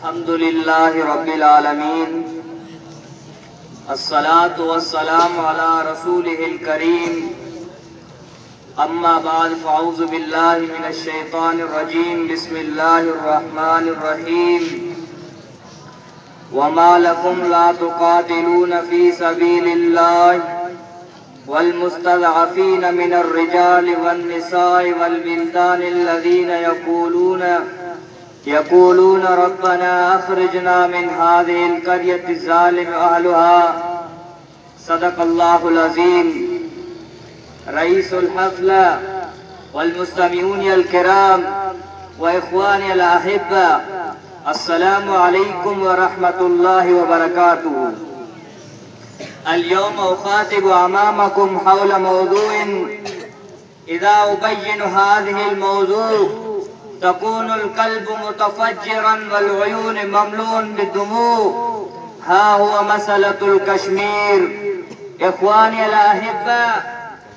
अल्हम्दुलिल्लाहि रब्बिल आलमीन अस्सलातु वस्सलामु अला रसूलिहिल करीम अम्मा बाद फ़अऊज़ु बिल्लाहि मिनश शैतानिर रजीम बिस्मिल्लाहिर रहमानिर रहीम वमा लकुम ला तुक़ातिलूना फ़ी सबीलिल्लाहि वल मुस्तज़अफ़ीना मिनर रिजालि वन निसाइ वल विल्दानि अल्लज़ीना यक़ूलून रब्बना अख़रिजना मिन हाज़िहिल क़र्यति ज़ालिम अहलुहा सदक़ल्लाहुल अज़ीम। रईसुल हफ़्ला वल मुस्तमिऊन अल किराम व इख़वानी अल अहिब्बा, अस्सलामु अलैकुम व रहमतुल्लाहि व बरकातुहू। اليوم أخاطب أمامكم حول موضوع إذا أبين هذه الموضوع تكون القلب متفجرا والعيون مملوء بالدموع. ها هو مسألة الكشمير. إخواني الأحباء،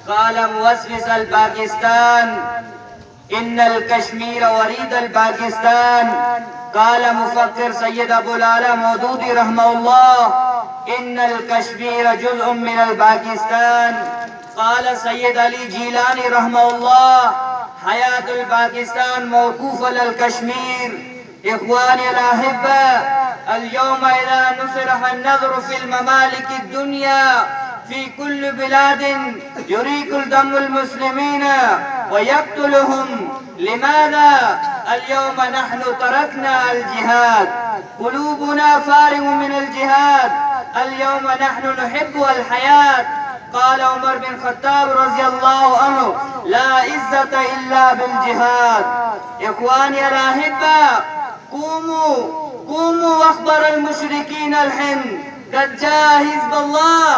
قال مؤسس الباكستان إن الكشمير وريد الباكستان. قال مفكر سيد أبو العلا مودودي رحمه الله إن الكشمير جزء من الباكستان. قال سيد علي جيلاني رحمه الله حياة الباكستان موقوفة على الكشمير. إخواني الأحباء، اليوم إذا نصرح النظر في الممالك الدنيا في كل بلاد يريق دم المسلمين ويقتلهم. لماذا؟ اليوم نحن تركنا الجهاد، قلوبنا فارغ من الجهاد. اليوم نحن نحب الحياة. قال عمر بن الخطاب رضي الله عنه لا عزة إلا بالجهاد. إخواني الأحباء، قوموا واخبر المشركين الحين قد جاء حزب الله،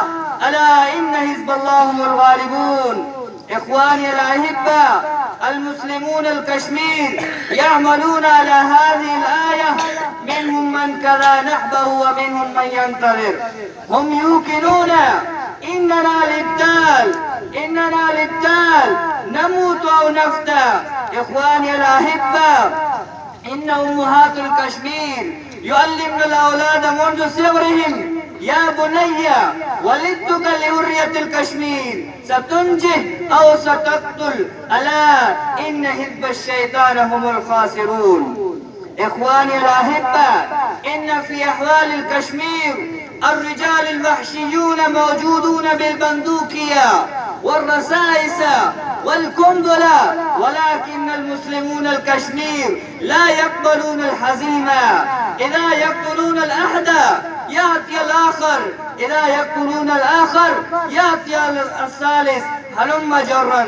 ألا إن حزب الله هم الغالبون. إخواني الأحباء، المسلمون الكشمير يعملون على هذه الآية، منهم من كذا نحبه ومنهم من ينتظر. هم يوقنون إننا الإبدال نموت أو نفتى. إخواني الأحباء، إن أمهات الكشمير يعلمن الأولاد منذ صغرهم يا بني ولدتك لحرية الكشمير، ستنجح أو ستقتل، ألا إن حزب الشيطان هم الخاسرون. إخواني الأحباء، إن في أحوال الكشمير الرجال الوحشيون موجودون بالبندقية والرصاص والقنبلة، ولكن المسلمون الكشمير لا يقبلون الهزيمة. إذا يقتلون الأحد يأتي الآخر، إذا يقتلون الآخر يأتي الثالث، هلم جرا.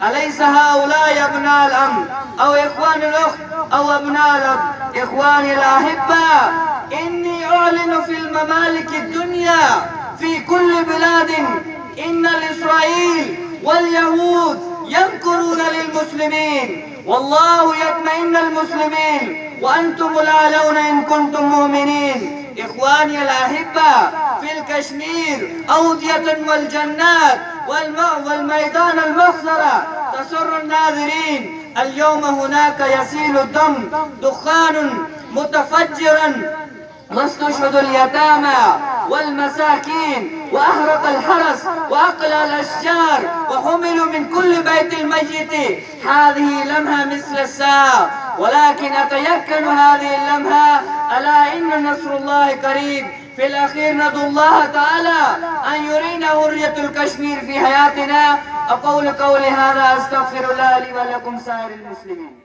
أليس هؤلاء أبناء الأمن أو إخوان الأخت أو أبناء الأب؟ إخواني الأحباء، إني أعلن في الممالك الدنيا في كل بلاد إن الإسرائيل واليهود يمكرون للمسلمين، والله يطمئن المسلمين وأنتم الأعلون إن كنتم مؤمنين. إخواني الأحباء، في الكشمير أودية والجنات والميدان المخضرة تسر الناظرين. اليوم هناك يسيل الدم، دخان متفجرا، واستشهدوا اليتامى والمساكين، وأحرق الحرس وأقلع الأشجار وحملوا من كل بيت الميت. هذه لمحة مثل الساعة، ولكن أتيقن هذه اللمحة ألا إن نصر الله قريب. في الأخير ندعو الله تعالى أن يرينا حرية الكشمير في حياتنا. أقول قولي هذا، أستغفر الله لي ولكم سائر المسلمين.